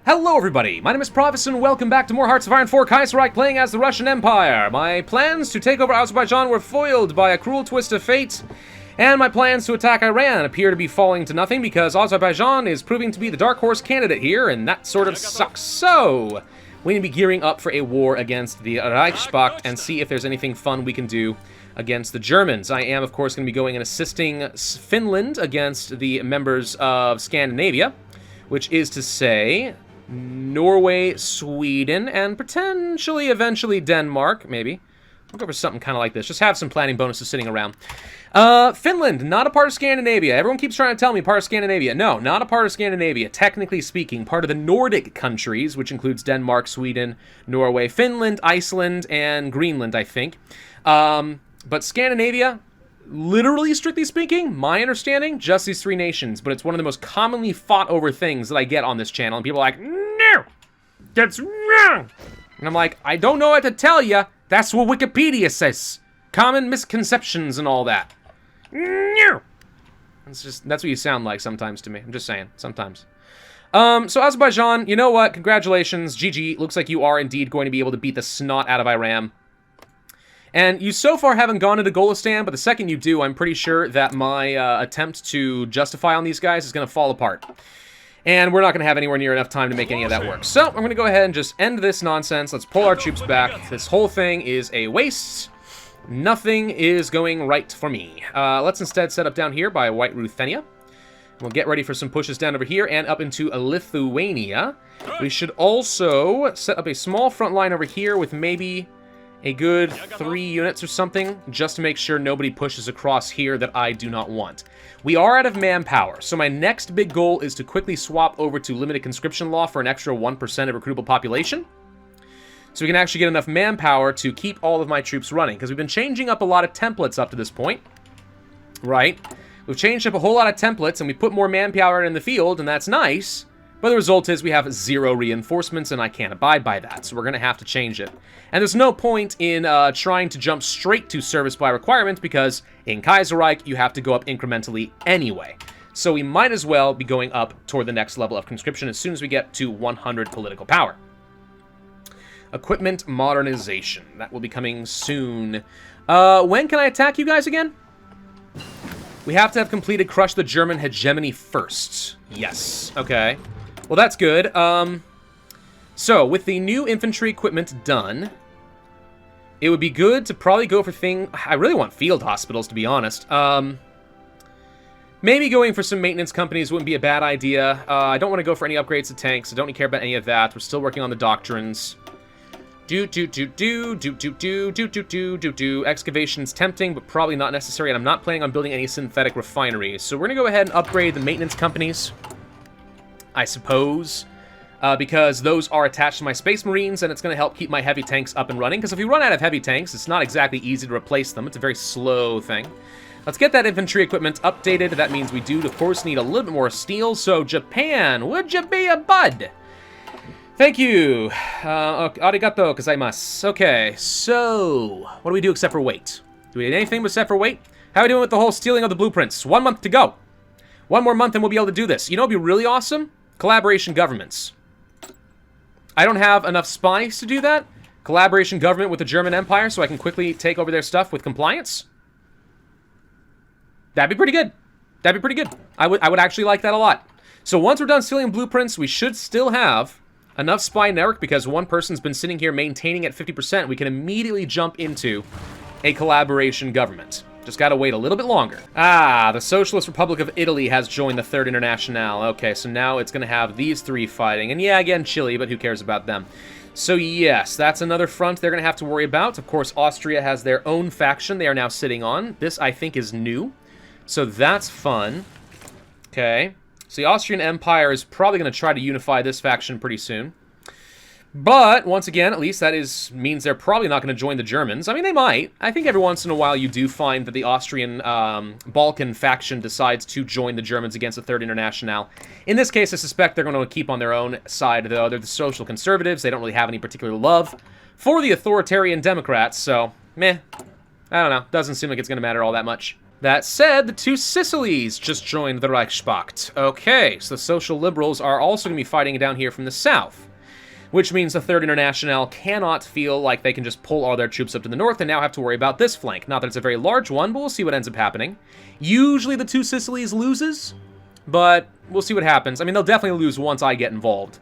Hello everybody, my name is Pravus and welcome back to more Hearts of Iron 4 Kaiserreich playing as the Russian Empire. My plans to take over Azerbaijan were foiled by a cruel twist of fate, and my plans to attack Iran appear to be falling to nothing because Azerbaijan is proving to be the dark horse candidate here, and that sort of sucks. So, we need to be gearing up for a war against the Reichspakt and see if there's anything fun we can do against the Germans. I am, of course, going to be going and assisting Finland against the members of Scandinavia, which is to say Norway, Sweden, and potentially, eventually, Denmark, maybe. We'll go for something kind of like this. Just have some planning bonuses sitting around. Finland, not a part of Scandinavia. Everyone keeps trying to tell me part of Scandinavia. No, not a part of Scandinavia. Technically speaking, part of the Nordic countries, which includes Denmark, Sweden, Norway, Finland, Iceland, and Greenland, I think. But Scandinavia, literally, strictly speaking, my understanding, just these three nations. But it's one of the most commonly fought over things that I get on this channel. And people are like, no, that's wrong. And I'm like, I don't know what to tell you. That's what Wikipedia says. Common misconceptions and all that. No. That's what you sound like sometimes to me. I'm just saying, sometimes. So Azerbaijan, you know what? Congratulations, GG. Looks like you are indeed going to be able to beat the snot out of Iran. And you so far haven't gone into Golistan, but the second you do, I'm pretty sure that my attempt to justify on these guys is going to fall apart. And we're not going to have anywhere near enough time to make any of that work. So, I'm going to go ahead and just end this nonsense. Let's pull our troops back. This whole thing is a waste. Nothing is going right for me. Let's instead set up down here by White Ruthenia. We'll get ready for some pushes down over here and up into Lithuania. We should also set up a small front line over here with maybe a good 3 units or something, just to make sure nobody pushes across here that I do not want. We are out of manpower, so my next big goal is to quickly swap over to limited conscription law for an extra 1% of recruitable population, so we can actually get enough manpower to keep all of my troops running, because we've been changing up a lot of templates up to this point, right? We've changed up a whole lot of templates, and we put more manpower in the field, and that's nice. But the result is we have 0 reinforcements, and I can't abide by that, so we're going to have to change it. And there's no point in trying to jump straight to service by requirement, because in Kaiserreich, you have to go up incrementally anyway. So we might as well be going up toward the next level of conscription as soon as we get to 100 political power. Equipment modernization. That will be coming soon. When can I attack you guys again? We have to have completed Crush the German Hegemony first. Yes. Okay. Well, that's good. So, with the new infantry equipment done, it would be good to probably go for I really want field hospitals, to be honest. Maybe going for some maintenance companies wouldn't be a bad idea. I don't want to go for any upgrades to tanks. I don't care about any of that. We're still working on the doctrines. Excavation's tempting, but probably not necessary, and I'm not planning on building any synthetic refineries. So we're going to go ahead and upgrade the maintenance companies, I suppose, because those are attached to my Space Marines, and it's going to help keep my heavy tanks up and running, because if we run out of heavy tanks, it's not exactly easy to replace them. It's a very slow thing. Let's get that infantry equipment updated. That means we do, of course, need a little bit more steel, so Japan, would you be a bud? Thank you. Arigato gozaimasu. Okay, so what do we do except for wait? Do we do anything except for wait? How are we doing with the whole stealing of the blueprints? 1 month to go. 1 more month and we'll be able to do this. You know what would be really awesome? Collaboration governments. I don't have enough spies to do that. Collaboration government with the German Empire so I can quickly take over their stuff with compliance. That'd be pretty good. That'd be pretty good. I would actually like that a lot. So once we're done stealing blueprints, we should still have enough spy network, because one person's been sitting here maintaining at 50%. We can immediately jump into a collaboration government. Just gotta wait a little bit longer. Ah, the Socialist Republic of Italy has joined the Third Internationale. Okay, so now it's gonna have these three fighting. And yeah, again, Chile, but who cares about them? So yes, that's another front they're gonna have to worry about. Of course, Austria has their own faction they are now sitting on. This, I think, is new. So that's fun. Okay. So the Austrian Empire is probably going to try to unify this faction pretty soon. But, once again, at least that means they're probably not going to join the Germans. I mean, they might. I think every once in a while you do find that the Austrian Balkan faction decides to join the Germans against the Third Internationale. In this case, I suspect they're going to keep on their own side, though. They're the social conservatives. They don't really have any particular love for the authoritarian Democrats, so, meh. I don't know. Doesn't seem like it's going to matter all that much. That said, the two Sicilies just joined the Reichspakt. Okay, so the social liberals are also going to be fighting down here from the south, which means the Third International cannot feel like they can just pull all their troops up to the north and now have to worry about this flank. Not that it's a very large one, but we'll see what ends up happening. Usually the two Sicilies loses, but we'll see what happens. I mean, they'll definitely lose once I get involved.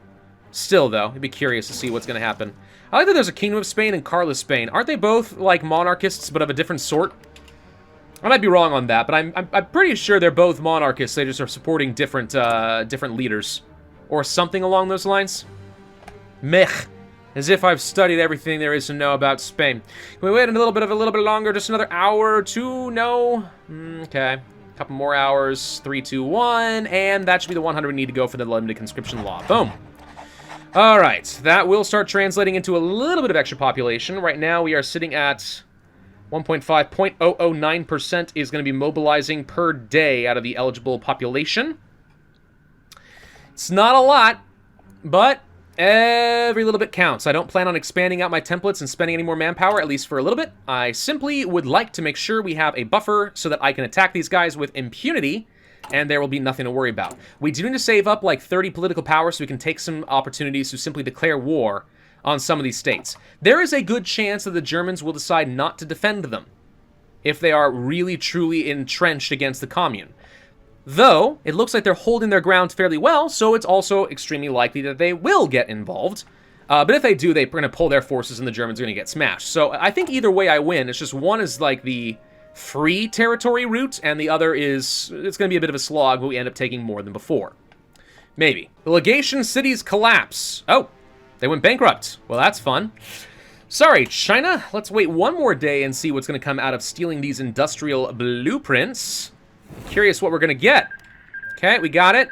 Still, though, I'd be curious to see what's going to happen. I like that there's a Kingdom of Spain and Carlos Spain. Aren't they both, like, monarchists, but of a different sort? I might be wrong on that, but I'm pretty sure they're both monarchists. They just are supporting different leaders. Or something along those lines. Mech. As if I've studied everything there is to know about Spain. Can we wait a little bit longer? Just another hour or two? No? Okay. A couple more hours. 3, 2, 1. And that should be the 100 we need to go for the limited conscription law. Boom. Alright. That will start translating into a little bit of extra population. Right now we are sitting at 0.09% is going to be mobilizing per day out of the eligible population. It's not a lot, but every little bit counts. I don't plan on expanding out my templates and spending any more manpower, at least for a little bit. I simply would like to make sure we have a buffer so that I can attack these guys with impunity, and there will be nothing to worry about. We do need to save up like 30 political power so we can take some opportunities to simply declare war on some of these states. There is a good chance that the Germans will decide not to defend them if they are really, truly entrenched against the commune. Though, it looks like they're holding their ground fairly well, so it's also extremely likely that they will get involved. But if they do, they're going to pull their forces and the Germans are going to get smashed. So I think either way I win. It's just one is like the free territory route, and the other is, it's going to be a bit of a slog, but we end up taking more than before. Maybe. The legation cities collapse. Oh, they went bankrupt. Well, that's fun. Sorry, China. Let's wait one more day and see what's going to come out of stealing these industrial blueprints. Curious what we're going to get. Okay, we got it.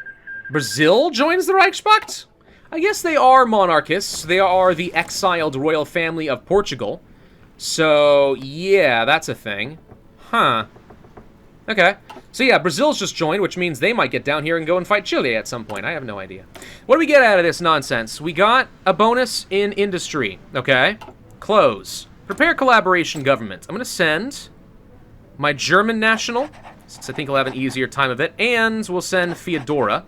Brazil joins the Reichspakt? I guess they are monarchists. They are the exiled royal family of Portugal. So, yeah, that's a thing. Huh. Okay. So yeah, Brazil's just joined, which means they might get down here and go and fight Chile at some point. I have no idea. What do we get out of this nonsense? We got a bonus in industry. Okay. Close. Prepare collaboration government. I'm going to send my German national, since I think I'll have an easier time of it, and we'll send Feodora.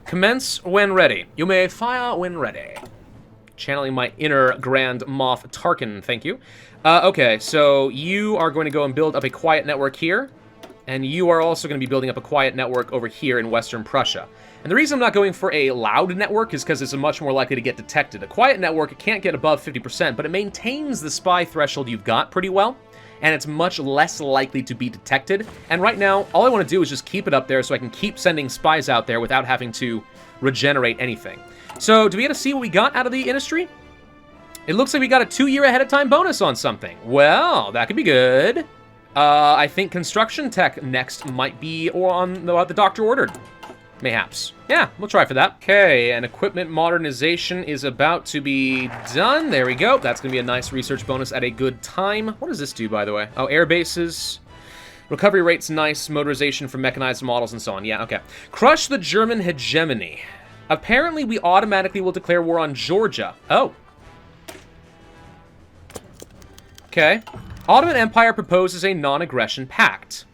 Commence when ready. You may fire when ready. Channeling my inner Grand Moff Tarkin, thank you. Okay, so you are going to go and build up a quiet network here, and you are also going to be building up a quiet network over here in Western Prussia. And the reason I'm not going for a loud network is because it's much more likely to get detected. A quiet network, it can't get above 50%, but it maintains the spy threshold you've got pretty well, and it's much less likely to be detected. And right now, all I want to do is just keep it up there so I can keep sending spies out there without having to regenerate anything. So, do we get to see what we got out of the industry? It looks like we got a 2-year ahead of time bonus on something. Well, that could be good. I think construction tech next might be on the doctor ordered. Mayhaps. Yeah, we'll try for that. Okay, and equipment modernization is about to be done. There we go. That's going to be a nice research bonus at a good time. What does this do, by the way? Oh, air bases. Recovery rate's nice. Motorization for mechanized models and so on. Yeah, okay. Crush the German hegemony. Apparently, we automatically will declare war on Georgia. Oh. Okay. Ottoman Empire proposes a non-aggression pact.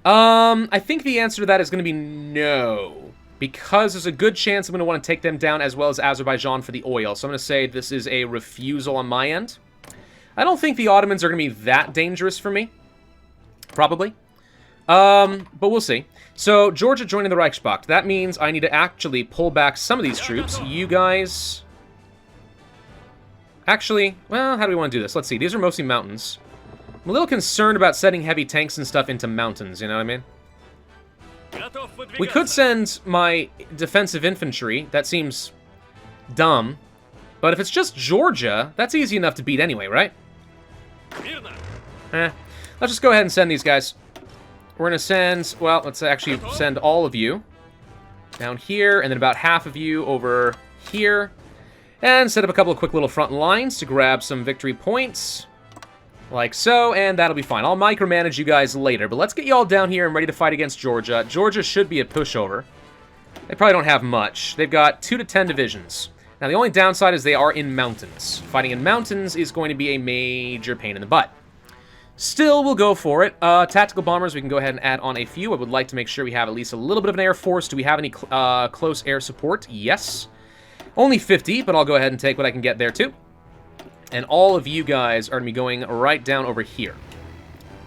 I think the answer to that is going to be no. Because there's a good chance I'm going to want to take them down as well as Azerbaijan for the oil. So I'm going to say this is a refusal on my end. I don't think the Ottomans are going to be that dangerous for me. Probably. But we'll see. So, Georgia joining the Reichspakt. That means I need to actually pull back some of these troops. You guys... Actually, well, how do we want to do this? Let's see. These are mostly mountains. I'm a little concerned about setting heavy tanks and stuff into mountains, you know what I mean? We could send my defensive infantry. That seems dumb. But if it's just Georgia, that's easy enough to beat anyway, right? Let's just go ahead and send these guys. We're going to send, well, let's actually send all of you down here, and then about half of you over here. And set up a couple of quick little front lines to grab some victory points. Like so, and that'll be fine. I'll micromanage you guys later, but let's get you all down here and ready to fight against Georgia. Georgia should be a pushover. They probably don't have much. They've got 2 to 10 divisions. Now, the only downside is they are in mountains. Fighting in mountains is going to be a major pain in the butt. Still, we'll go for it. Tactical bombers, we can go ahead and add on a few. I would like to make sure we have at least a little bit of an air force. Do we have any close air support? Yes. Only 50, but I'll go ahead and take what I can get there, too. And all of you guys are going to be going right down over here.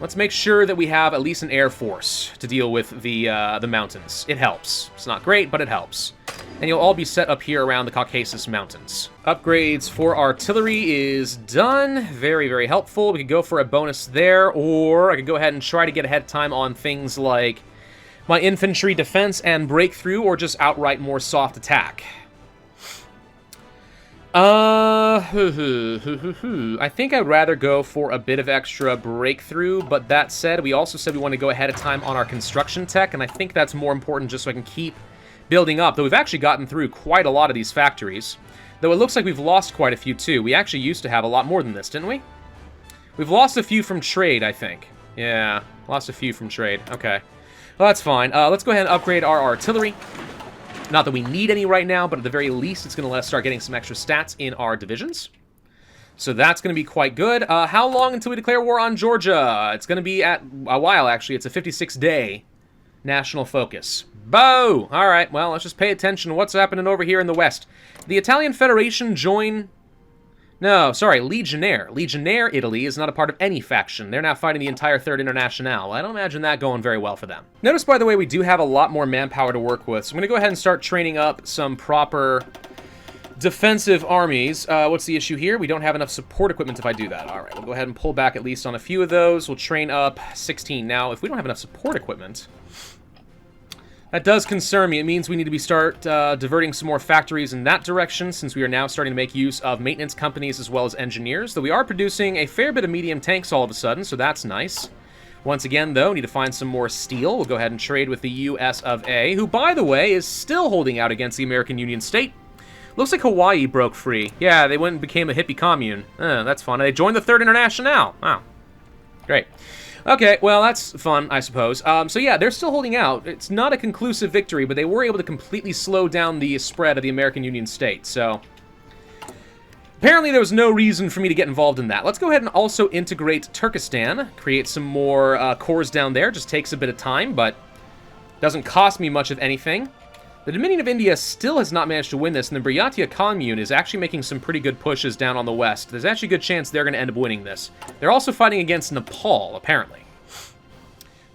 Let's make sure that we have at least an air force to deal with the mountains. It helps. It's not great, but it helps. And you'll all be set up here around the Caucasus Mountains. Upgrades for artillery is done. Very, very helpful. We could go for a bonus there, or I could go ahead and try to get ahead of time on things like my infantry defense and breakthrough, or just outright more soft attack. I think I'd rather go for a bit of extra breakthrough, but that said, we also said we want to go ahead of time on our construction tech, and I think that's more important just so I can keep building up, though we've actually gotten through quite a lot of these factories, though it looks like we've lost quite a few too. We actually used to have a lot more than this, didn't we? We've lost a few from trade, I think. Yeah, lost a few from trade. Okay, well, that's fine. Let's go ahead and upgrade our artillery. Not that we need any right now, but at the very least, it's going to let us start getting some extra stats in our divisions. So that's going to be quite good. How long until we declare war on Georgia? It's going to be at a while, actually. It's a 56-day national focus. Bo! All right, well, let's just pay attention to what's happening over here in the West. The Italian Federation join... No, sorry, Legionnaire. Legionnaire Italy is not a part of any faction. They're now fighting the entire Third Internationale. I don't imagine that going very well for them. Notice, by the way, we do have a lot more manpower to work with, so I'm going to go ahead and start training up some proper defensive armies. What's the issue here? We don't have enough support equipment if I do that. All right, we'll go ahead and pull back at least on a few of those. We'll train up 16. Now, if we don't have enough support equipment... that does concern me. It means we need to start diverting some more factories in that direction, since we are now starting to make use of maintenance companies as well as engineers, though we are producing a fair bit of medium tanks all of a sudden, so that's nice. Once again, though, need to find some more steel. We'll go ahead and trade with the US of A, who, by the way, is still holding out against the American Union State. Looks like Hawaii broke free. Yeah, they went and became a hippie commune. That's fun. They joined the Third Internationale. Wow. Great. Okay, well, that's fun, I suppose. So yeah, they're still holding out. It's not a conclusive victory, but they were able to completely slow down the spread of the American Union State, so... apparently there was no reason for me to get involved in that. Let's go ahead and also integrate Turkestan, create some more cores down there. Just takes a bit of time, but doesn't cost me much of anything. The Dominion of India still has not managed to win this, and the Buryatia Commune is actually making some pretty good pushes down on the west. There's actually a good chance they're going to end up winning this. They're also fighting against Nepal, apparently.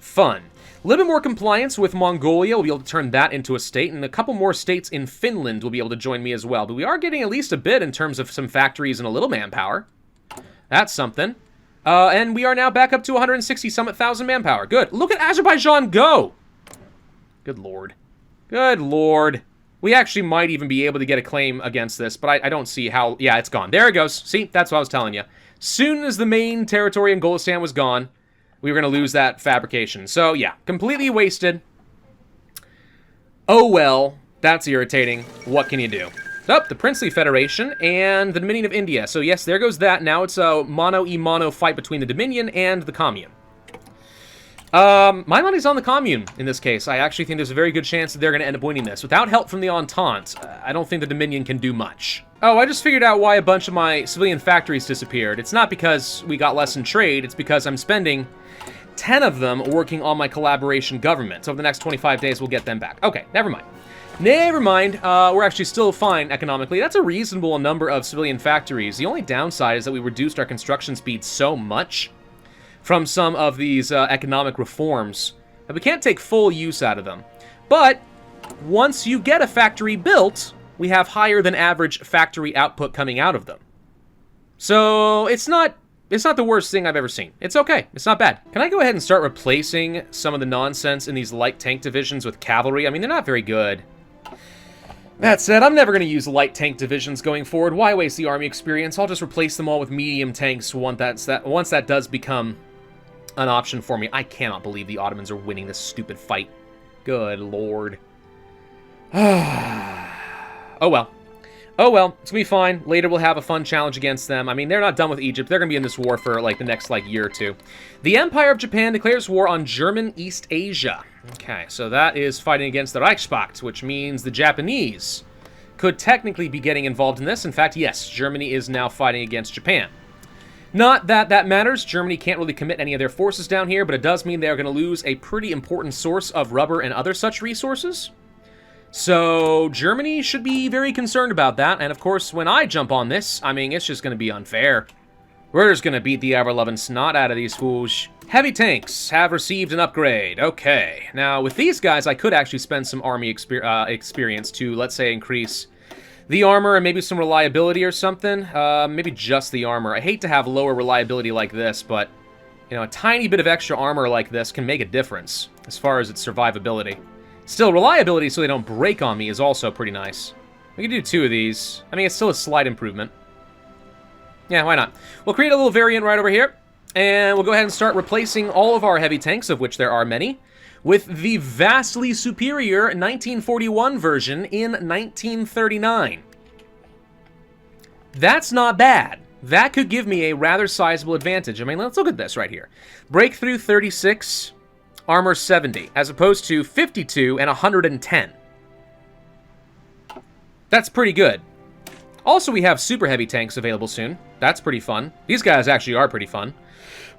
Fun. A little bit more compliance with Mongolia. We'll be able to turn that into a state, and a couple more states in Finland will be able to join me as well. But we are getting at least a bit in terms of some factories and a little manpower. That's something. And we are now back up to 160-something manpower. Good. Look at Azerbaijan go! Good lord. Good lord. We actually might even be able to get a claim against this, but I don't see how... yeah, it's gone. There it goes. See, that's what I was telling you. Soon as the main territory in Golestan was gone, we were going to lose that fabrication. So, yeah, completely wasted. Oh, well, that's irritating. What can you do? Oh, the Princely Federation and the Dominion of India. So, yes, there goes that. Now it's a mano-y-mano fight between the Dominion and the Commune. My money's on the Commune in this case. I actually think there's a very good chance that they're going to end up winning this. Without help from the Entente, I don't think the Dominion can do much. Oh, I just figured out why a bunch of my civilian factories disappeared. It's not because we got less in trade, it's because I'm spending 10 of them working on my collaboration government. So over the next 25 days, we'll get them back. Okay, never mind. Never mind. We're actually still fine economically. That's a reasonable number of civilian factories. The only downside is that we reduced our construction speed so much from some of these economic reforms that we can't take full use out of them. But once you get a factory built, we have higher than average factory output coming out of them. So it's not the worst thing I've ever seen. It's okay. It's not bad. Can I go ahead and start replacing some of the nonsense in these light tank divisions with cavalry? I mean, they're not very good. That said, I'm never going to use light tank divisions going forward. Why waste the army experience? I'll just replace them all with medium tanks once that does become an option for me. I cannot believe the Ottomans are winning this stupid fight. Good lord. Oh well. Oh well, it's gonna be fine. Later we'll have a fun challenge against them. I mean, they're not done with Egypt. They're gonna be in this war for like the next year or two. The Empire of Japan declares war on German East Asia. Okay, so that is fighting against the Reichspakt, which means the Japanese could technically be getting involved in this. In fact, yes, Germany is now fighting against Japan. Not that that matters. Germany can't really commit any of their forces down here, but it does mean they're going to lose a pretty important source of rubber and other such resources. So Germany should be very concerned about that, and of course, when I jump on this, I mean, it's just going to be unfair. We're just going to beat the ever-loving snot out of these fools. Heavy tanks have received an upgrade. Okay. Now, with these guys, I could actually spend some army experience to, let's say, increase the armor and maybe some reliability or something. Maybe just the armor. I hate to have lower reliability like this, but, you know, a tiny bit of extra armor like this can make a difference as far as its survivability. Still, reliability so they don't break on me is also pretty nice. We can do 2 of these. I mean, it's still a slight improvement. Yeah, why not? We'll create a little variant right over here, and we'll go ahead and start replacing all of our heavy tanks, of which there are many, with the vastly superior 1941 version in 1939. That's not bad. That could give me a rather sizable advantage. I mean, let's look at this right here. Breakthrough 36, armor 70, as opposed to 52 and 110. That's pretty good. Also, we have super heavy tanks available soon. That's pretty fun. These guys actually are pretty fun.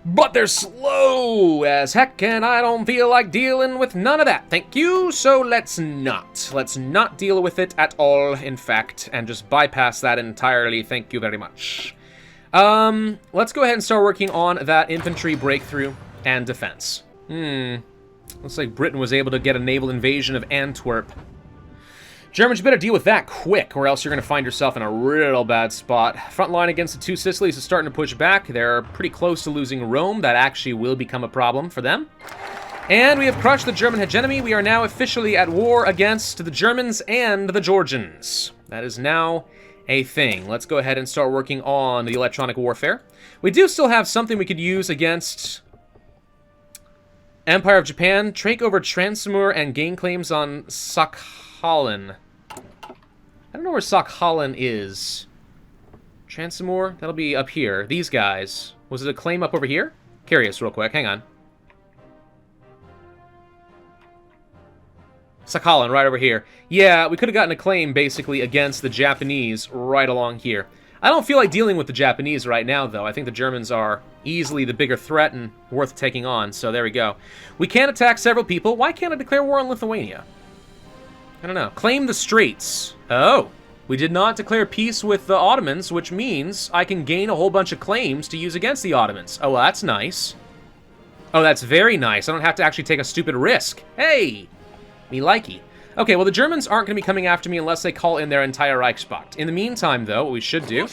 But they're slow as heck, and I don't feel like dealing with none of that. Thank you, so let's not. Let's not deal with it at all, in fact, and just bypass that entirely. Thank you very much. Let's go ahead and start working on that infantry breakthrough and defense. Looks like Britain was able to get a naval invasion of Antwerp. Germans, you better deal with that quick, or else you're going to find yourself in a real bad spot. Front line against the Two Sicilies is starting to push back. They're pretty close to losing Rome. That actually will become a problem for them. And we have crushed the German hegemony. We are now officially at war against the Germans and the Georgians. That is now a thing. Let's go ahead and start working on the electronic warfare. We do still have something we could use against Empire of Japan. Take over Transamur and gain claims on Sakhalin. I don't know where Sakhalin is. Transamur? That'll be up here. These guys. Was it a claim up over here? Curious real quick. Hang on. Sakhalin, right over here. Yeah, we could have gotten a claim, basically, against the Japanese right along here. I don't feel like dealing with the Japanese right now, though. I think the Germans are easily the bigger threat and worth taking on, so there we go. We can attack several people. Why can't I declare war on Lithuania? I don't know. Claim the Straits. Oh, we did not declare peace with the Ottomans, which means I can gain a whole bunch of claims to use against the Ottomans. Oh, well, that's nice. Oh, that's very nice. I don't have to actually take a stupid risk. Hey, me likey. Okay, well, the Germans aren't going to be coming after me unless they call in their entire Reichspakt. In the meantime, though, what we should do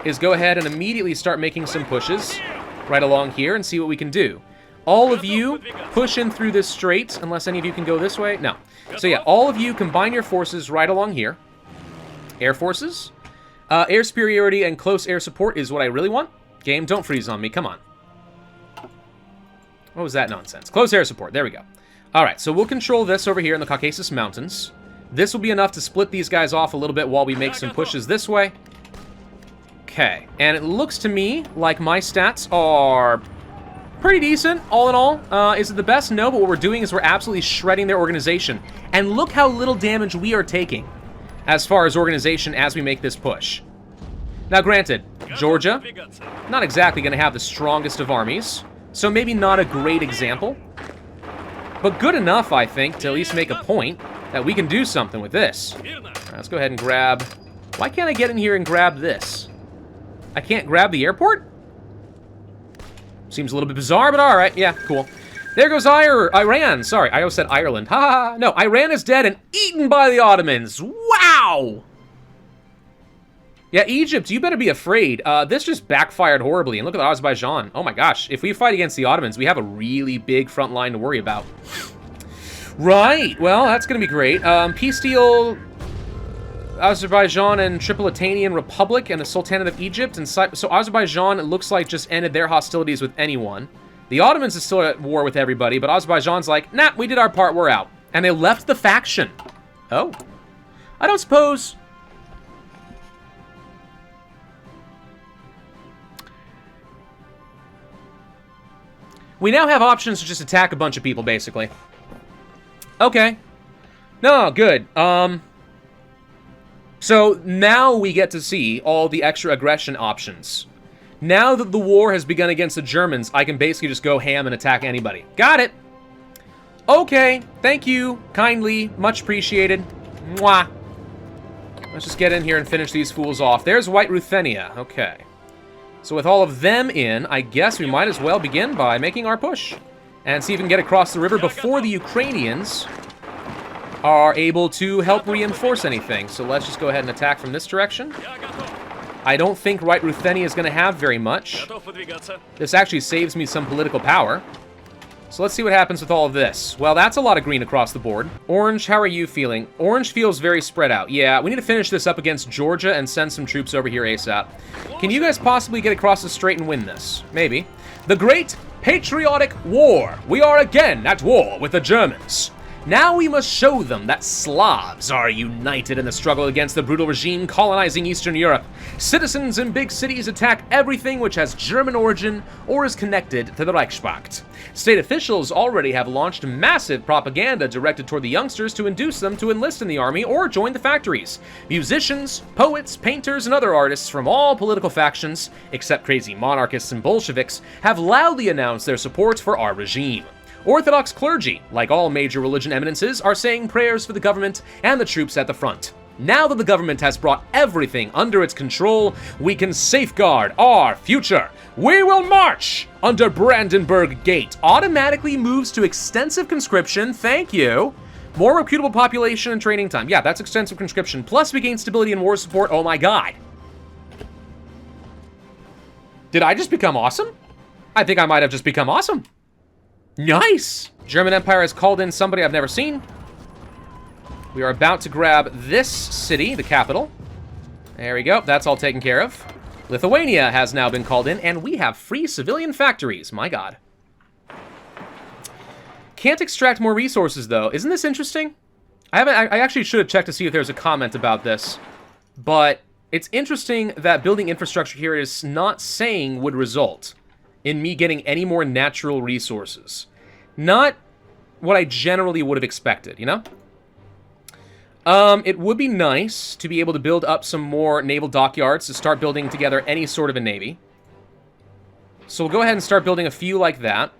is go ahead and immediately start making some pushes right along here and see what we can do. All of you push in through this strait, unless any of you can go this way. No. So yeah, all of you combine your forces right along here. Air forces. Air superiority and close air support is what I really want. Game, don't freeze on me. Come on. What was that nonsense? Close air support. There we go. All right, so we'll control this over here in the Caucasus Mountains. This will be enough to split these guys off a little bit while we make some pushes this way. Okay, and it looks to me like my stats are pretty decent, all in all. Is it the best? No, but what we're doing is we're absolutely shredding their organization. And look how little damage we are taking as far as organization as we make this push. Now, granted, Georgia, not exactly going to have the strongest of armies, so maybe not a great example. But good enough, I think, to at least make a point that we can do something with this. All right, let's go ahead and grab... Why can't I get in here and grab this? I can't grab the airport? Seems a little bit bizarre, but all right. Yeah, cool. There goes Iran. Sorry, I almost said Ireland. Ha ha ha. No, Iran is dead and eaten by the Ottomans. Wow! Yeah, Egypt, you better be afraid. This just backfired horribly. And look at Azerbaijan. Oh my gosh. If we fight against the Ottomans, we have a really big front line to worry about. Right. Well, that's going to be great. Peace deal, Azerbaijan and Tripolitanian Republic and the Sultanate of Egypt. And so Azerbaijan, it looks like, just ended their hostilities with anyone. The Ottomans is still at war with everybody, but Azerbaijan's like, nah, we did our part, we're out. And they left the faction. Oh. I don't suppose... We now have options to just attack a bunch of people, basically. Okay. No, good. So now we get to see all the extra aggression options. Now that the war has begun against the Germans, I can basically just go ham and attack anybody. Got it. Okay, thank you, kindly, much appreciated. Mwah. Let's just get in here and finish these fools off. There's White Ruthenia. Okay. So with all of them in, I guess we might as well begin by making our push. And see if we can get across the river before the Ukrainians are able to help reinforce anything. So let's just go ahead and attack from this direction. I don't think White Ruthenia is going to have very much. This actually saves me some political power. So let's see what happens with all of this. Well, that's a lot of green across the board. Orange, how are you feeling? Orange feels very spread out. Yeah, we need to finish this up against Georgia and send some troops over here ASAP. Can you guys possibly get across the strait and win this? Maybe. The Great Patriotic War. We are again at war with the Germans. Now we must show them that Slavs are united in the struggle against the brutal regime colonizing Eastern Europe. Citizens in big cities attack everything which has German origin or is connected to the Reichspakt. State officials already have launched massive propaganda directed toward the youngsters to induce them to enlist in the army or join the factories. Musicians, poets, painters, and other artists from all political factions, except crazy monarchists and Bolsheviks, have loudly announced their support for our regime. Orthodox clergy, like all major religion eminences, are saying prayers for the government and the troops at the front. Now that the government has brought everything under its control, we can safeguard our future. We will march under Brandenburg Gate. Automatically moves to extensive conscription. Thank you. More reputable population and training time. Yeah, that's extensive conscription. Plus we gain stability and war support. Oh my god. Did I just become awesome? I think I might have just become awesome. Nice! German Empire has called in somebody I've never seen. We are about to grab this city, the capital. There we go. That's all taken care of. Lithuania has now been called in, and we have free civilian factories. My god. Can't extract more resources, though. Isn't this interesting? I actually should have checked to see if there's a comment about this. But it's interesting that building infrastructure here is not saying would result in me getting any more natural resources. Not what I generally would have expected, you know? It would be nice to be able to build up some more naval dockyards to start building together any sort of a navy. So we'll go ahead and start building a few like that.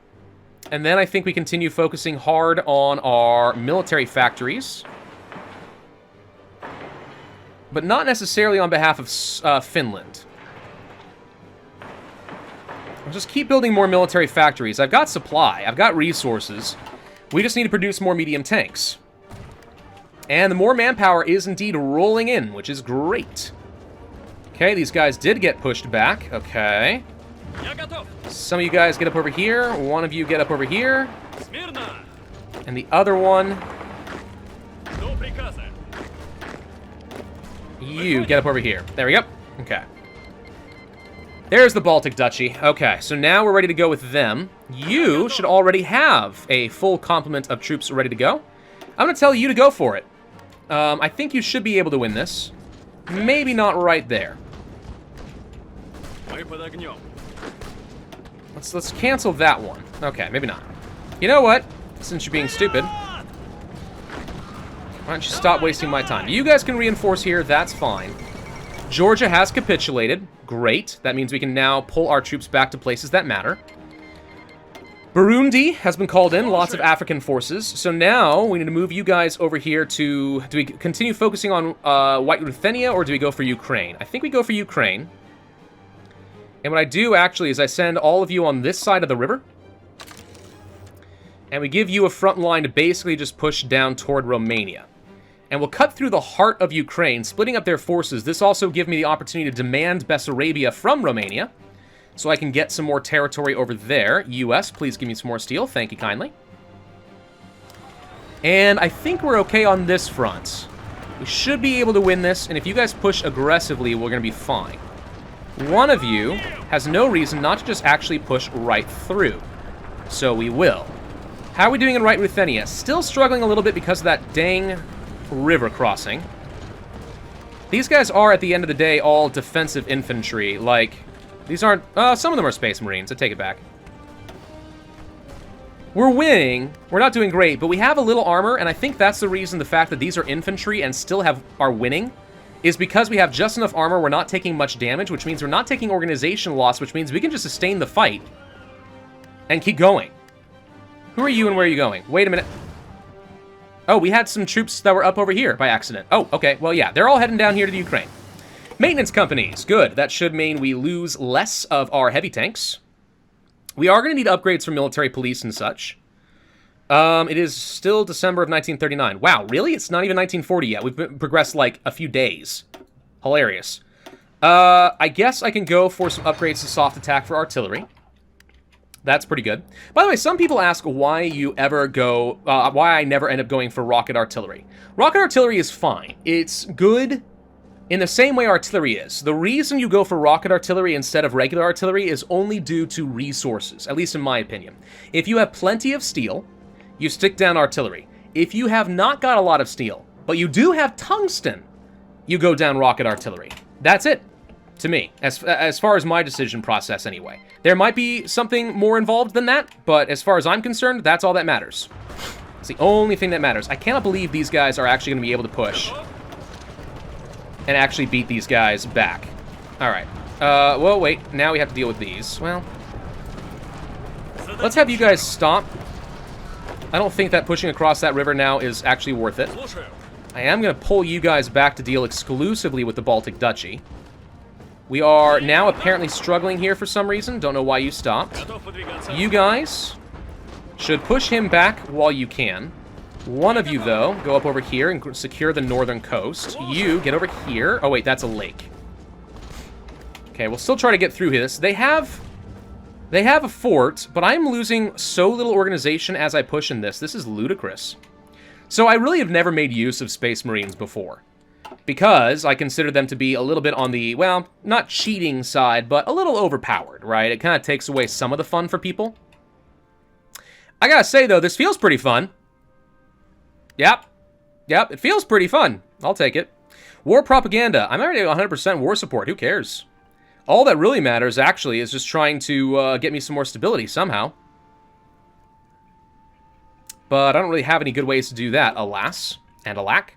And then I think we continue focusing hard on our military factories. But not necessarily on behalf of Finland. I'll just keep building more military factories. I've got supply. I've got resources. We just need to produce more medium tanks. And the more manpower is indeed rolling in, which is great. Okay, these guys did get pushed back. Okay. Some of you guys get up over here. One of you get up over here. And the other one... You get up over here. There we go. Okay. There's the Baltic Duchy. Okay, so now we're ready to go with them. You should already have a full complement of troops ready to go. I'm going to tell you to go for it. I think you should be able to win this. Maybe not right there. Let's cancel that one. Okay, maybe not. You know what? Since you're being stupid, why don't you stop wasting my time? You guys can reinforce here. That's fine. Georgia has capitulated. Great. That means we can now pull our troops back to places that matter. Burundi has been called in. Lots of African forces. So now we need to move you guys over here to... Do we continue focusing on White Ruthenia, or do we go for Ukraine? I think we go for Ukraine. And what I do, actually, is I send all of you on this side of the river. And we give you a front line to basically just push down toward Romania. And we'll cut through the heart of Ukraine, splitting up their forces. This also gives me the opportunity to demand Bessarabia from Romania, so I can get some more territory over there. US, please give me some more steel. Thank you kindly. And I think we're okay on this front. We should be able to win this, and if you guys push aggressively, we're going to be fine. One of you has no reason not to just actually push right through. So we will. How are we doing in Right Ruthenia? Still struggling a little bit because of that dang river crossing. These guys are, at the end of the day, all defensive infantry. Like, these aren't... some of them are Space Marines. I take it back. We're winning. We're not doing great, but we have a little armor, and I think that's the reason the fact that these are infantry and still are winning is because we have just enough armor, we're not taking much damage, which means we're not taking organization loss, which means we can just sustain the fight and keep going. Who are you and where are you going? Wait a minute. Oh, we had some troops that were up over here by accident. Oh, okay. Well, yeah, they're all heading down here to the Ukraine. Maintenance companies. Good. That should mean we lose less of our heavy tanks. We are going to need upgrades for military police and such. It is still December of 1939. Wow, really? It's not even 1940 yet. We've progressed like a few days. Hilarious. I guess I can go for some upgrades to soft attack for artillery. That's pretty good. By the way, some people ask why you ever go, why I never end up going for rocket artillery. Rocket artillery is fine. It's good in the same way artillery is. The reason you go for rocket artillery instead of regular artillery is only due to resources, at least in my opinion. If you have plenty of steel, you stick down artillery. If you have not got a lot of steel, but you do have tungsten, you go down rocket artillery. That's it, to me, as far as my decision process anyway. There might be something more involved than that, but as far as I'm concerned, that's all that matters. It's the only thing that matters. I cannot believe these guys are actually going to be able to push and actually beat these guys back. All right. Well, wait. Now we have to deal with these. Well, let's have you guys stop. I don't think that pushing across that river now is actually worth it. I am going to pull you guys back to deal exclusively with the Baltic Duchy. We are now apparently struggling here for some reason. Don't know why you stopped. You guys should push him back while you can. One of you, though, go up over here and secure the northern coast. You get over here. Oh, wait, that's a lake. Okay, we'll still try to get through this. They have a fort, but I'm losing so little organization as I push in this. This is ludicrous. So I really have never made use of Space Marines before, because I consider them to be a little bit on the, well, not cheating side, but a little overpowered, right? It kind of takes away some of the fun for people. I gotta say, though, this feels pretty fun. Yep, it feels pretty fun. I'll take it. War propaganda. I'm already 100% war support. Who cares? All that really matters, actually, is just trying to get me some more stability somehow. But I don't really have any good ways to do that, alas and alack.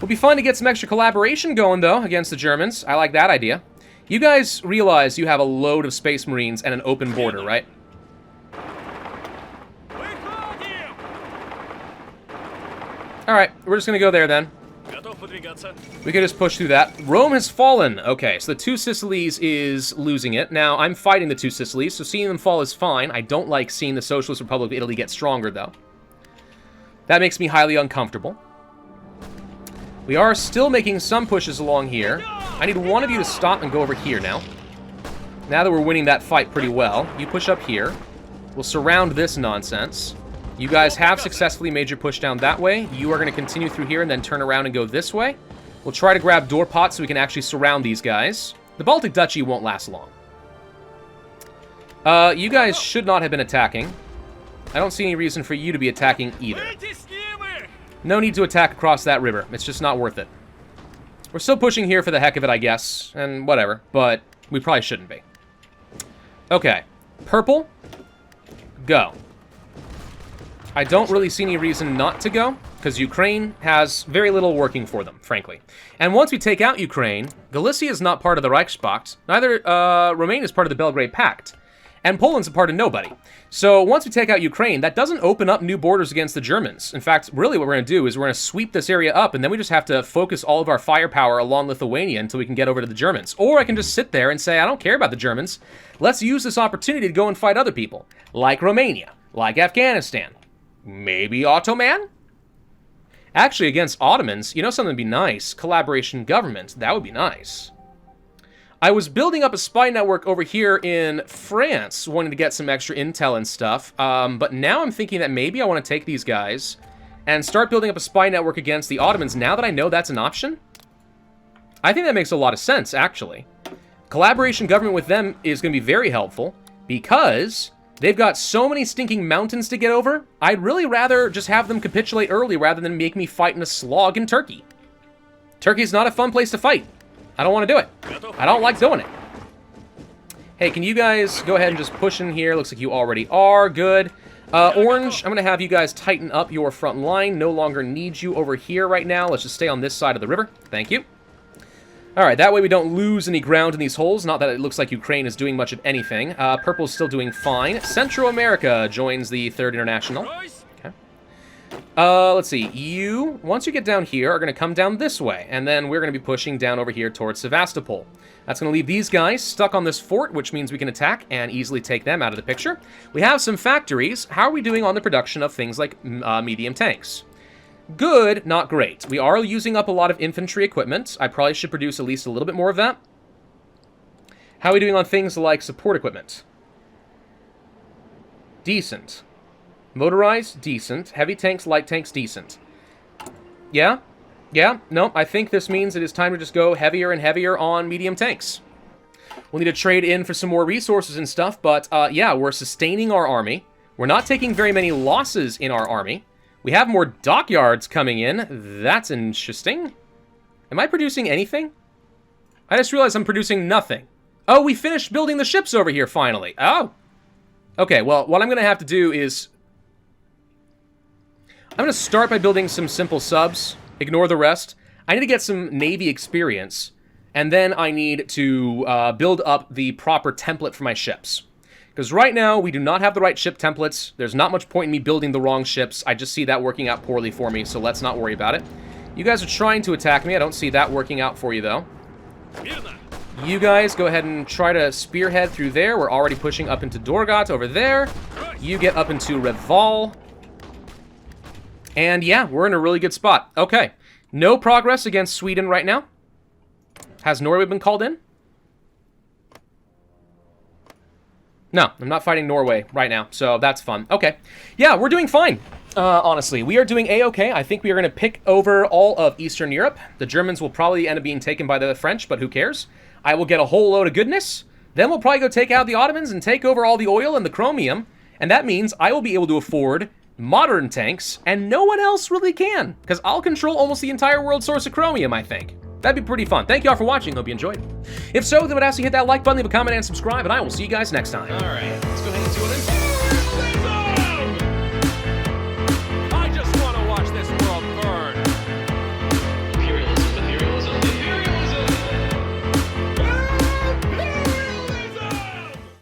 Would be fun to get some extra collaboration going, though, against the Germans. I like that idea. You guys realize you have a load of Space Marines and an open border, right? Alright, we're just going to go there, then. We can just push through that. Rome has fallen. Okay, so the Two Sicilies is losing it. Now, I'm fighting the Two Sicilies, so seeing them fall is fine. I don't like seeing the Socialist Republic of Italy get stronger, though. That makes me highly uncomfortable. We are still making some pushes along here. I need one of you to stop and go over here now. Now that we're winning that fight pretty well, you push up here. We'll surround this nonsense. You guys have successfully made your push down that way. You are going to continue through here and then turn around and go this way. We'll try to grab door pots so we can actually surround these guys. The Baltic Duchy won't last long. You guys should not have been attacking. I don't see any reason for you to be attacking either. No need to attack across that river. It's just not worth it. We're still pushing here for the heck of it, I guess, and whatever, but we probably shouldn't be. Okay. Purple, go. I don't really see any reason not to go, because Ukraine has very little working for them, frankly. And once we take out Ukraine, Galicia is not part of the Reichspakt. Neither Romania is part of the Belgrade Pact. And Poland's a part of nobody. So once we take out Ukraine, that doesn't open up new borders against the Germans. In fact, really what we're going to do is we're going to sweep this area up, and then we just have to focus all of our firepower along Lithuania until we can get over to the Germans. Or I can just sit there and say, I don't care about the Germans. Let's use this opportunity to go and fight other people, like Romania, like Afghanistan. Maybe Ottoman? Actually, against Ottomans, you know something would be nice? Collaboration government. That would be nice. I was building up a spy network over here in France, wanting to get some extra intel and stuff, but now I'm thinking that maybe I want to take these guys and start building up a spy network against the Ottomans now that I know that's an option. I think that makes a lot of sense, actually. Collaboration government with them is going to be very helpful because they've got so many stinking mountains to get over. I'd really rather just have them capitulate early rather than make me fight in a slog in Turkey. Turkey's not a fun place to fight. I don't want to do it. I don't like doing it. Hey, can you guys go ahead and just push in here? Looks like you already are. Good. Orange, I'm going to have you guys tighten up your front line. No longer need you over here right now. Let's just stay on this side of the river. Thank you. All right, that way we don't lose any ground in these holes. Not that it looks like Ukraine is doing much of anything. Purple's still doing fine. Central America joins the Third International. Okay. Let's see. You, once you get down here, are going to come down this way. And then we're going to be pushing down over here towards Sevastopol. That's going to leave these guys stuck on this fort, which means we can attack and easily take them out of the picture. We have some factories. How are we doing on the production of things like medium tanks? Good, not great. We are using up a lot of infantry equipment. I probably should produce at least a little bit more of that. How are we doing on things like support equipment? Decent. Motorized? Decent. Heavy tanks, light tanks? Decent. Yeah? Yeah, no, I think this means it is time to just go heavier and heavier on medium tanks. We'll need to trade in for some more resources and stuff, but yeah, we're sustaining our army. We're not taking very many losses in our army. We have more dockyards coming in. That's interesting. Am I producing anything? I just realized I'm producing nothing. Oh, we finished building the ships over here finally. Oh. Okay, well, what I'm going to have to do is... I'm going to start by building some simple subs. Ignore the rest. I need to get some Navy experience, and then I need to build up the proper template for my ships. Because right now, we do not have the right ship templates. There's not much point in me building the wrong ships. I just see that working out poorly for me, so let's not worry about it. You guys are trying to attack me. I don't see that working out for you, though. You guys go ahead and try to spearhead through there. We're already pushing up into Dorgat over there. You get up into Reval. And yeah, we're in a really good spot. Okay. No progress against Sweden right now. Has Norway been called in? No, I'm not fighting Norway right now, so that's fun. Okay. Yeah, we're doing fine, honestly. We are doing A-okay. I think we are going to pick over all of Eastern Europe. The Germans will probably end up being taken by the French, but who cares? I will get a whole load of goodness. Then we'll probably go take out the Ottomans and take over all the oil and the chromium. And that means I will be able to afford modern tanks, and no one else really can, because I'll control almost the entire world source of chromium, I think. That'd be pretty fun. Thank you all for watching. Hope you enjoyed. If so, then I would ask you to hit that like button, leave a comment, and subscribe, and I will see you guys next time. All right, let's go ahead and do it.